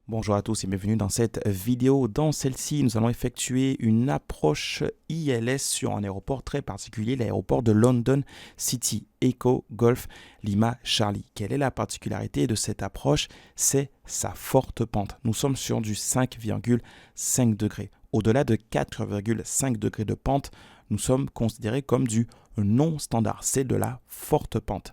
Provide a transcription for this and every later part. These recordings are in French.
Bonjour à tous et bienvenue dans cette vidéo. Dans celle-ci, nous allons effectuer une approche ILS sur un aéroport très particulier, l'aéroport de London City, Echo Golf Lima Charlie. Quelle est la particularité de cette approche? C'est sa forte pente. Nous sommes sur du 5,5 degrés. Au-delà de 4,5 degrés de pente, nous sommes considérés comme du non standard. C'est de la forte pente.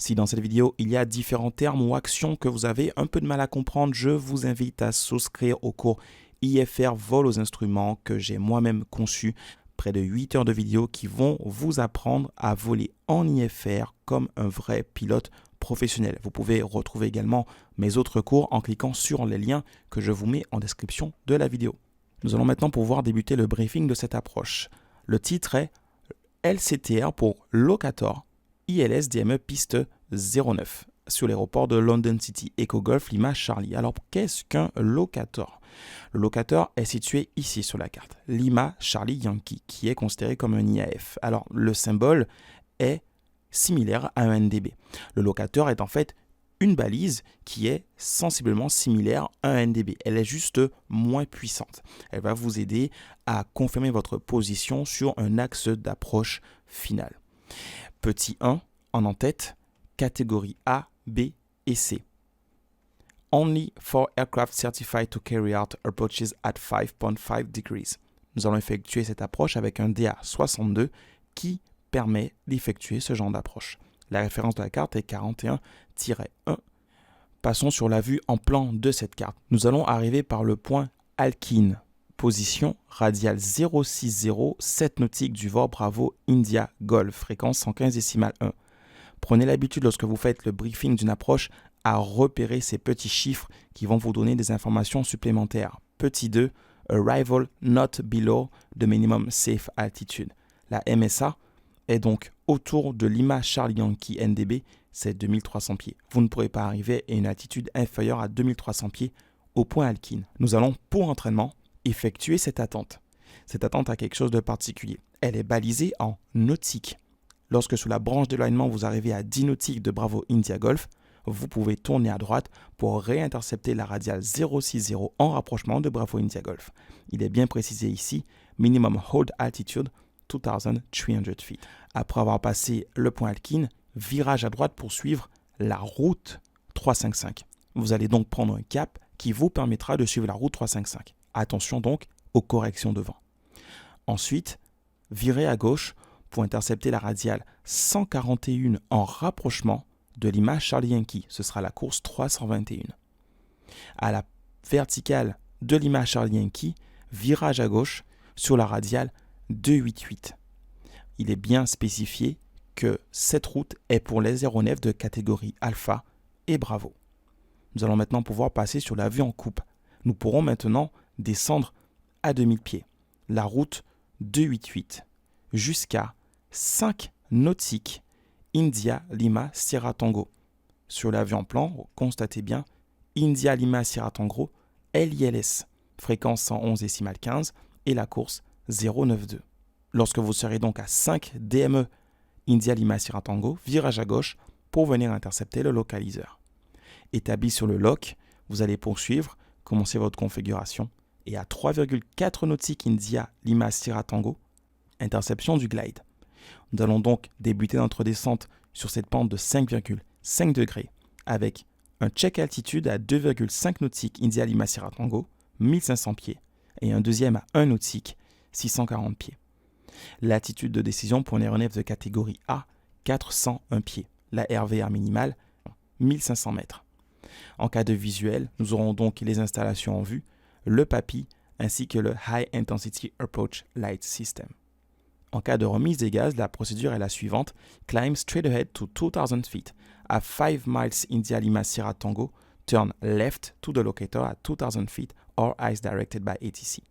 Si dans cette vidéo, il y a différents termes ou actions que vous avez un peu de mal à comprendre, je vous invite à souscrire au cours IFR Vol aux instruments que j'ai moi-même conçu. Près de 8 heures de vidéos qui vont vous apprendre à voler en IFR comme un vrai pilote professionnel. Vous pouvez retrouver également mes autres cours en cliquant sur les liens que je vous mets en description de la vidéo. Nous allons maintenant pouvoir débuter le briefing de cette approche. Le titre est LCTR pour Locator. ILS DME piste 09 sur l'aéroport de London City Echo Golf Lima Charlie. Alors qu'est-ce qu'un locator? Le locator est situé ici sur la carte, Lima Charlie Yankee, qui est considéré comme un IAF. Alors le symbole est similaire à un NDB. Le locator est en fait une balise qui est sensiblement similaire à un NDB. Elle est juste moins puissante. Elle va vous aider à confirmer votre position sur un axe d'approche final. Petit 1, en tête, catégorie A, B et C. Only for aircraft certified to carry out approaches at 5.5 degrees. Nous allons effectuer cette approche avec un DA62 qui permet d'effectuer ce genre d'approche. La référence de la carte est 41-1. Passons sur la vue en plan de cette carte. Nous allons arriver par le point Alkin. Position radiale 060, 7 nautiques du VOR Bravo India Golf, fréquence 115,1. Prenez l'habitude lorsque vous faites le briefing d'une approche à repérer ces petits chiffres qui vont vous donner des informations supplémentaires. Petit 2, Arrival not below the minimum safe altitude. La MSA est donc autour de Lima Charlie Yankee NDB, c'est 2300 pieds. Vous ne pourrez pas arriver à une altitude inférieure à 2300 pieds au point Alkin. Nous allons, pour entraînement, effectuer cette attente. Cette attente a quelque chose de particulier. Elle est balisée en nautique. Lorsque sous la branche d'éloignement, vous arrivez à 10 nautiques de Bravo India Golf, vous pouvez tourner à droite pour réintercepter la radiale 060 en rapprochement de Bravo India Golf. Il est bien précisé ici, minimum hold altitude 2300 feet. Après avoir passé le point Alkin, virage à droite pour suivre la route 355. Vous allez donc prendre un cap qui vous permettra de suivre la route 355. Attention donc aux corrections de vent. Ensuite, virez à gauche pour intercepter la radiale 141 en rapprochement de Lima Charlie Yankee. Ce sera la course 321. À la verticale de Lima Charlie Yankee, virage à gauche sur la radiale 288. Il est bien spécifié que cette route est pour les aéronefs de catégorie Alpha et Bravo. Nous allons maintenant pouvoir passer sur la vue en coupe. Nous pourrons maintenant descendre à 2000 pieds, la route 288, jusqu'à 5 nautiques India Lima Sierra Tango. Sur l'avion en plan, constatez bien India Lima Sierra Tango LILS, fréquence 111,15 et la course 092. Lorsque vous serez donc à 5 DME India Lima Sierra Tango, virage à gauche pour venir intercepter le localiseur. Établi sur le lock, vous allez poursuivre, commencer votre configuration et à 3,4 nautiques India Lima Sierra Tango, interception du glide. Nous allons donc débuter notre descente sur cette pente de 5,5 degrés avec un check altitude à 2,5 nautiques India Lima Sierra Tango, 1500 pieds, et un deuxième à 1 nautique, 640 pieds. L'attitude de décision pour un aéronef de catégorie A, 401 pieds. La RVR minimale, 1500 mètres. En cas de visuel, nous aurons donc les installations en vue, le PAPI ainsi que le High Intensity Approach Light System. En cas de remise des gaz, la procédure est la suivante. Climb straight ahead to 2000 feet. À 5 miles India Lima Sierra Tango, turn left to the locator at 2000 feet or as directed by ATC.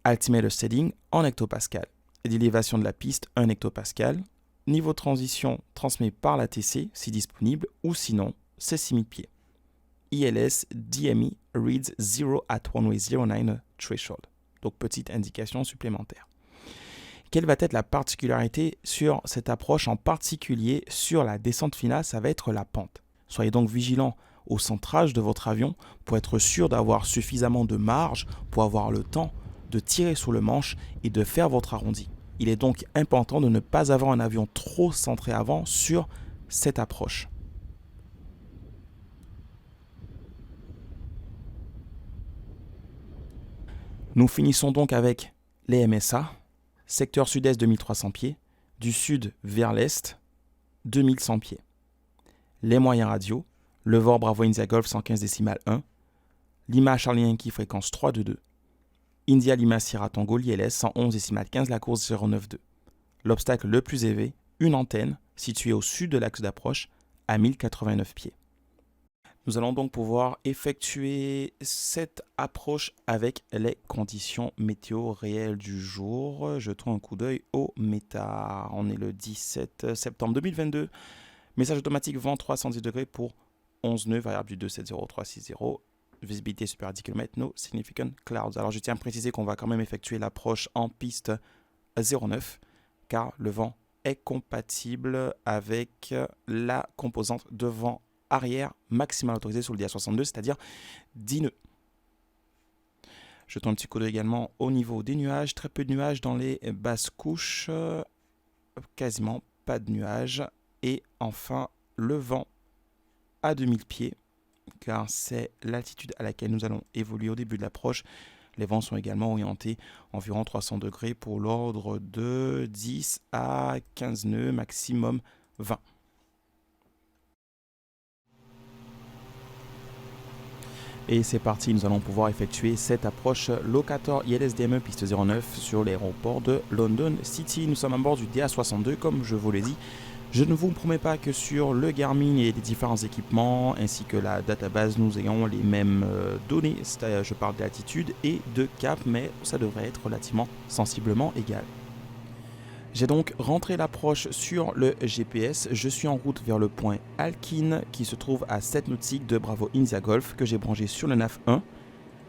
Altimeter setting en hectopascal. L'élévation de la piste 1 hectopascal. Niveau de transition transmis par la TC si disponible ou sinon c'est 6000 pieds. ILS DME reads 0 at runway 09 threshold. Donc petite indication supplémentaire. Quelle va être la particularité sur cette approche, en particulier sur la descente finale? Ça va être la pente. Soyez donc vigilants au centrage de votre avion pour être sûr d'avoir suffisamment de marge pour avoir le temps de tirer sur le manche et de faire votre arrondi. Il est donc important de ne pas avoir un avion trop centré avant sur cette approche. Nous finissons donc avec les MSA, secteur sud-est 2300 pieds, du sud vers l'est 2100 pieds. Les moyens radios, le VOR Bravo India Golf 115,1, Lima Charlie Yankee fréquence 322, India Lima Sierra Tango l'ILS 111,15 la course 092. L'obstacle le plus élevé, une antenne située au sud de l'axe d'approche à 1089 pieds. Nous allons donc pouvoir effectuer cette approche avec les conditions météo réelles du jour. Jetons un coup d'œil au méta. On est le 17 septembre 2022. Message automatique vent 310 degrés pour 11 nœuds, variable du 270360. Visibilité supérieure à 10 km, no significant clouds. Alors je tiens à préciser qu'on va quand même effectuer l'approche en piste 09 car le vent est compatible avec la composante de vent arrière maximale autorisée sur le DA62, c'est-à-dire 10 nœuds. Jetons un petit coup d'œil également au niveau des nuages. Très peu de nuages dans les basses couches, quasiment pas de nuages. Et enfin, le vent à 2000 pieds, car c'est l'altitude à laquelle nous allons évoluer au début de l'approche. Les vents sont également orientés environ 300 degrés pour l'ordre de 10 à 15 nœuds, maximum 20. Et c'est parti, nous allons pouvoir effectuer cette approche Locator ILS-DME piste 09 sur l'aéroport de London City. Nous sommes à bord du DA62, comme je vous l'ai dit. Je ne vous promets pas que sur le Garmin et les différents équipements ainsi que la database, nous ayons les mêmes données. Je parle d'altitude et de cap, mais ça devrait être relativement sensiblement égal. J'ai donc rentré l'approche sur le GPS. Je suis en route vers le point Alkin qui se trouve à 7 nautiques de Bravo India Golf que j'ai branché sur le NAV 1,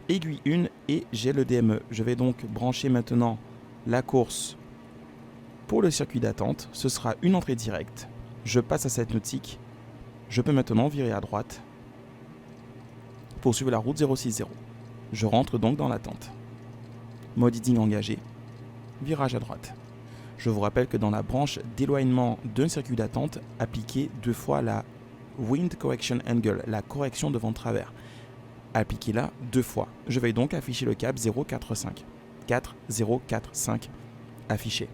aiguille 1 et j'ai le DME. Je vais donc brancher maintenant la course pour le circuit d'attente. Ce sera une entrée directe. Je passe à 7 nautiques. Je peux maintenant virer à droite pour suivre la route 060. Je rentre donc dans l'attente. Mode heading engagé. Virage à droite. Je vous rappelle que dans la branche d'éloignement d'un circuit d'attente, appliquez 2 fois la Wind Correction Angle, la correction de vent de travers. Appliquez-la 2 fois. Je vais donc afficher le cap 045. 4045 affiché.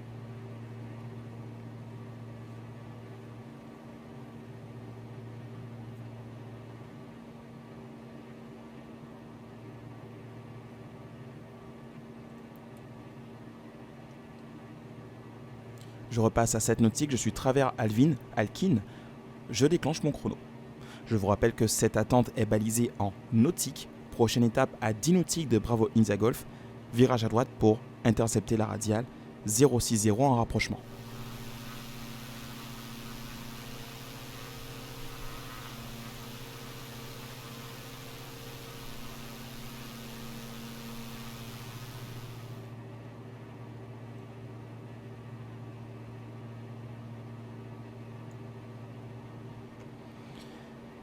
Je repasse à 7 nautiques, je suis travers Alkin, je déclenche mon chrono. Je vous rappelle que cette attente est balisée en nautique. Prochaine étape à 10 nautiques de Bravo India Golf, virage à droite pour intercepter la radiale 060 en rapprochement.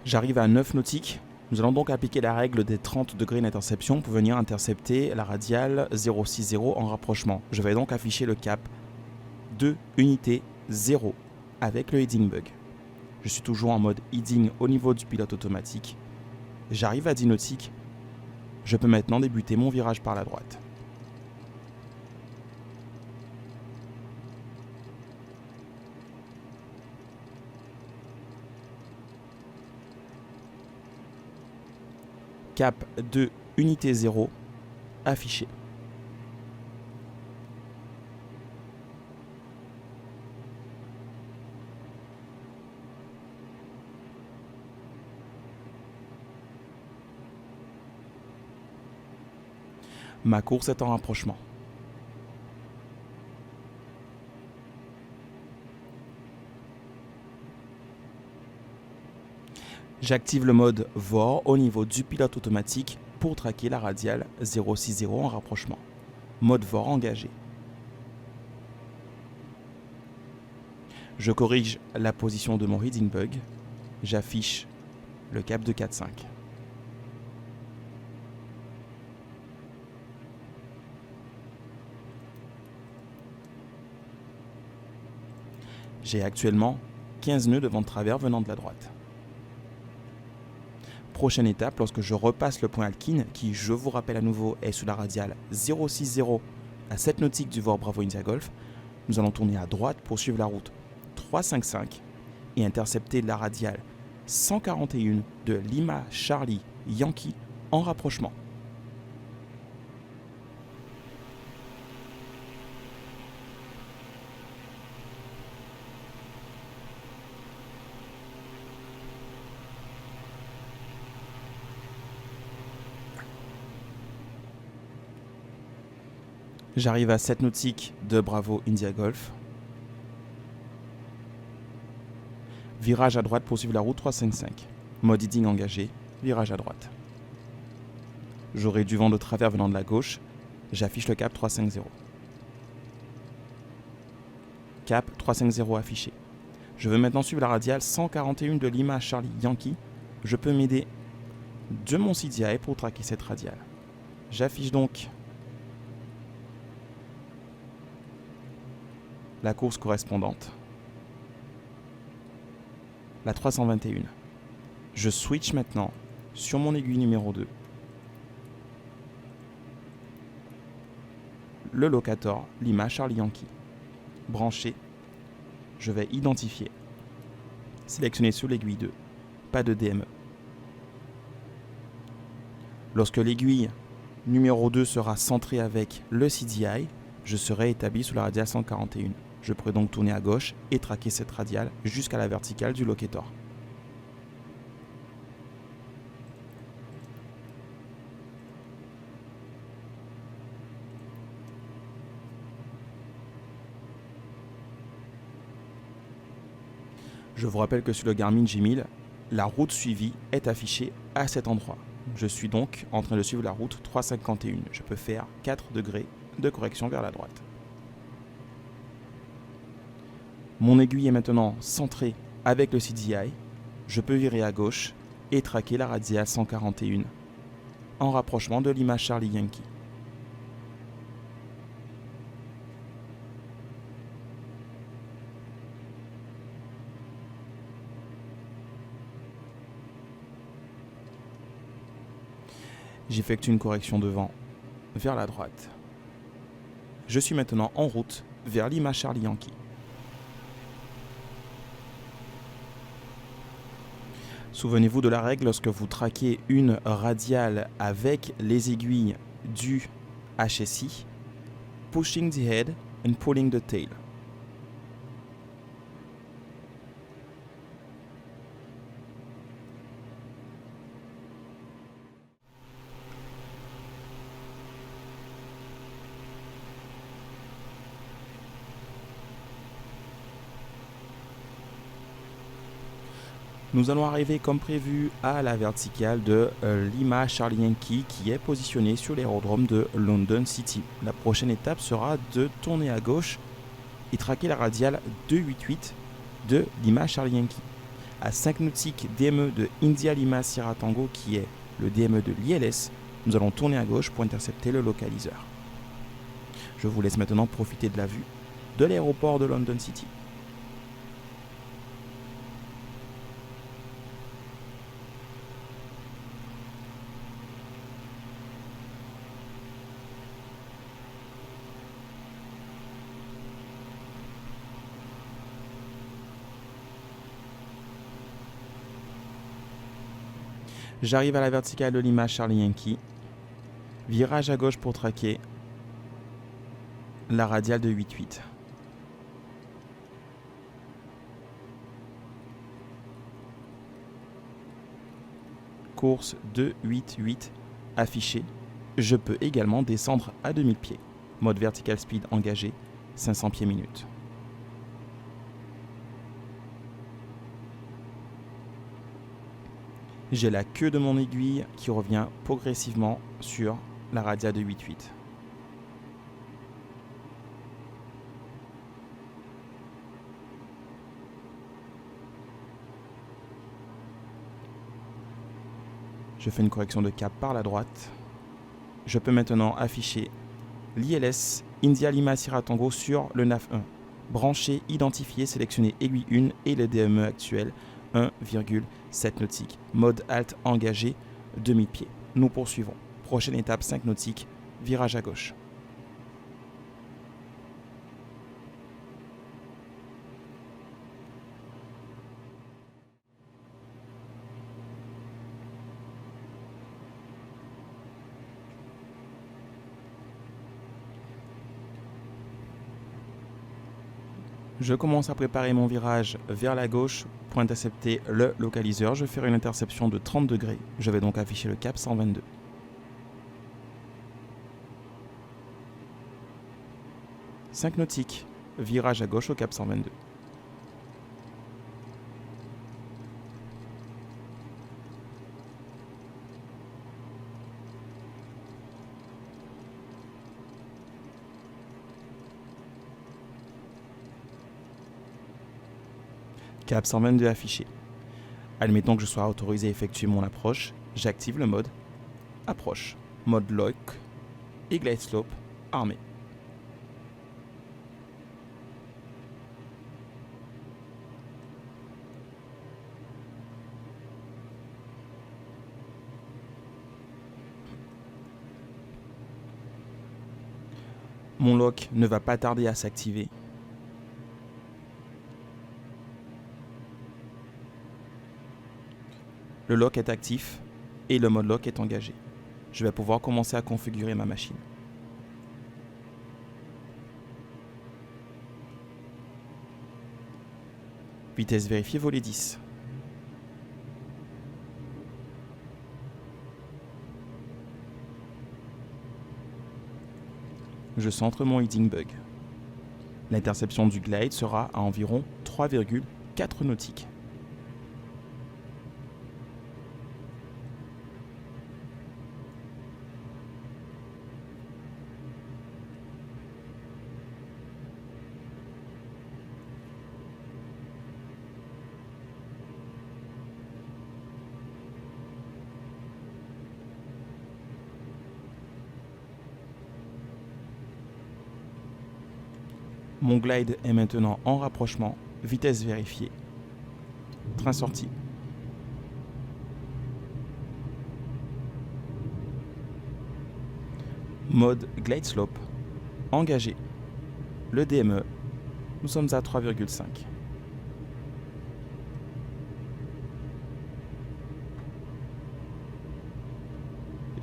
J'arrive à 9 nautiques. Nous allons donc appliquer la règle des 30 degrés d'interception pour venir intercepter la radiale 060 en rapprochement. Je vais donc afficher le cap 2 unités 0 avec le heading bug. Je suis toujours en mode heading au niveau du pilote automatique. J'arrive à 10 nautiques. Je peux maintenant débuter mon virage par la droite. Cap 2 unité 0 affiché. Ma course est en rapprochement. J'active le mode VOR au niveau du pilote automatique pour traquer la radiale 060 en rapprochement. Mode VOR engagé. Je corrige la position de mon heading bug. J'affiche le cap de 4,5. J'ai actuellement 15 nœuds de vent de travers venant de la droite. Prochaine étape, lorsque je repasse le point alkine, qui, je vous rappelle à nouveau, est sur la radiale 060 à 7 nautiques du VOR Bravo India Golf, nous allons tourner à droite pour suivre la route 355 et intercepter la radiale 141 de Lima Charlie Yankee en rapprochement. J'arrive à 7 nautiques de Bravo India Golf. Virage à droite pour suivre la route 355. Mode heading engagé, virage à droite. J'aurai du vent de travers venant de la gauche. J'affiche le cap 350. Cap 350 affiché. Je veux maintenant suivre la radiale 141 de Lima Charlie Yankee. Je peux m'aider de mon CDI pour traquer cette radiale. J'affiche donc la course correspondante, la 321. Je switch maintenant sur mon aiguille numéro 2. Le locator Lima Charlie Yankee. Branché, je vais identifier. Sélectionner sur l'aiguille 2. Pas de DME. Lorsque l'aiguille numéro 2 sera centrée avec le CDI, je serai établi sous la radiale 141. Je pourrai donc tourner à gauche et traquer cette radiale jusqu'à la verticale du locator. Je vous rappelle que sur le Garmin G1000, la route suivie est affichée à cet endroit. Je suis donc en train de suivre la route 351. Je peux faire 4 degrés de correction vers la droite. Mon aiguille est maintenant centrée avec le CDI. Je peux virer à gauche et traquer la radiale 141 en rapprochement de Lima Charlie Yankee. J'effectue une correction de vent vers la droite. Je suis maintenant en route vers Lima Charlie Yankee. Souvenez-vous de la règle lorsque vous traquez une radiale avec les aiguilles du HSI, pushing the head and pulling the tail. Nous allons arriver comme prévu à la verticale de Lima Charlie Yankee qui est positionnée sur l'aérodrome de London City. La prochaine étape sera de tourner à gauche et traquer la radiale 288 de Lima Charlie Yankee. À 5 nautiques DME de India Lima Sierra Tango qui est le DME de l'ILS, nous allons tourner à gauche pour intercepter le localiseur. Je vous laisse maintenant profiter de la vue de l'aéroport de London City. J'arrive à la verticale de Lima Charlie Yankee. Virage à gauche pour traquer la radiale de 88. Course 288 affichée. Je peux également descendre à 2000 pieds. Mode vertical speed engagé, 500 pieds minute. J'ai la queue de mon aiguille qui revient progressivement sur la radiale de 88. Je fais une correction de cap par la droite. Je peux maintenant afficher l'ILS India Lima Sierra Tango sur le NAF 1. Brancher, identifier, sélectionner aiguille 1 et le DME actuel 1,7 nautique. Mode Alt engagé, demi-pied. Nous poursuivons. Prochaine étape 5 nautiques, virage à gauche. Je commence à préparer mon virage vers la gauche pour intercepter le localiseur. Je ferai une interception de 30 degrés. Je vais donc afficher le cap 122. « 5 nautiques, virage à gauche au cap 122. Cap 122 affiché. Admettons que je sois autorisé à effectuer mon approche. J'active le mode approche, mode lock et glide slope armé. Mon lock ne va pas tarder à s'activer. Le lock est actif et le mode lock est engagé. Je vais pouvoir commencer à configurer ma machine. Vitesse vérifiée, volet 10. Je centre mon heading bug. L'interception du glide sera à environ 3,4 nautiques. Mon glide est maintenant en rapprochement, vitesse vérifiée, train sorti. Mode glide slope, engagé. Le DME, nous sommes à 3,5.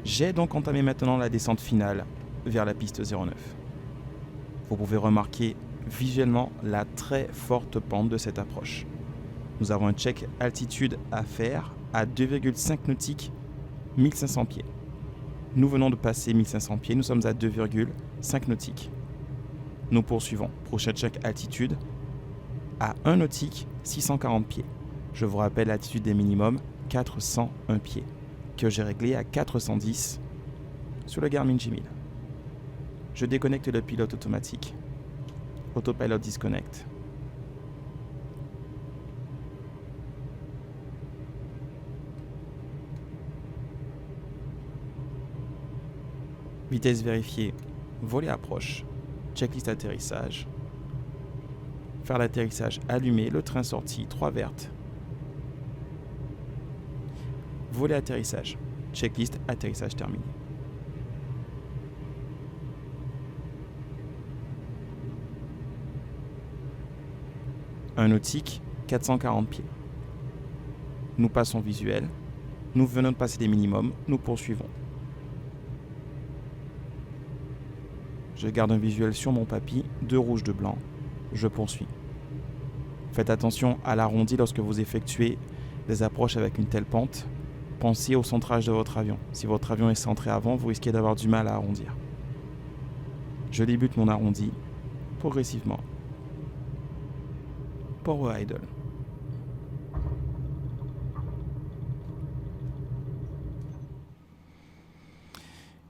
J'ai donc entamé maintenant la descente finale vers la piste 09. Vous pouvez remarquer visuellement la très forte pente de cette approche. Nous avons un check altitude à faire à 2,5 nautiques, 1500 pieds. Nous venons de passer 1500 pieds, nous sommes à 2,5 nautiques. Nous poursuivons. Prochain check altitude à 1 nautique, 640 pieds. Je vous rappelle l'altitude des minimums, 401 pieds, que j'ai réglé à 410 sur le Garmin G1000. Je déconnecte le pilote automatique. Autopilot disconnect. Vitesse vérifiée, volet approche, checklist atterrissage. Faire l'atterrissage allumé, le train sorti, 3 vertes. Volet atterrissage, checklist atterrissage terminé. Un nautique, 440 pieds. Nous passons visuel. Nous venons de passer les minimums. Nous poursuivons. Je garde un visuel sur mon papy, 2 rouges, 2 blancs. Je poursuis. Faites attention à l'arrondi lorsque vous effectuez des approches avec une telle pente. Pensez au centrage de votre avion. Si votre avion est centré avant, vous risquez d'avoir du mal à arrondir. Je débute mon arrondi progressivement. Power idle.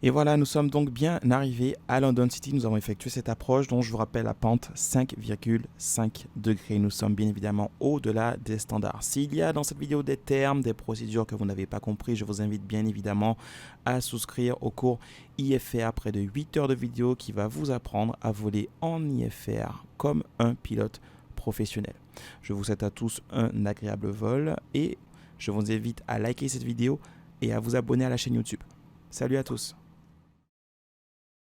Et voilà, nous sommes donc bien arrivés à London City. Nous avons effectué cette approche dont je vous rappelle la pente 5,5 degrés. Nous sommes bien évidemment au-delà des standards. S'il y a dans cette vidéo des termes, des procédures que vous n'avez pas compris, je vous invite bien évidemment à souscrire au cours IFR, près de 8 heures de vidéo qui va vous apprendre à voler en IFR comme un pilote professionnel. Je vous souhaite à tous un agréable vol et je vous invite à liker cette vidéo et à vous abonner à la chaîne YouTube. Salut à tous!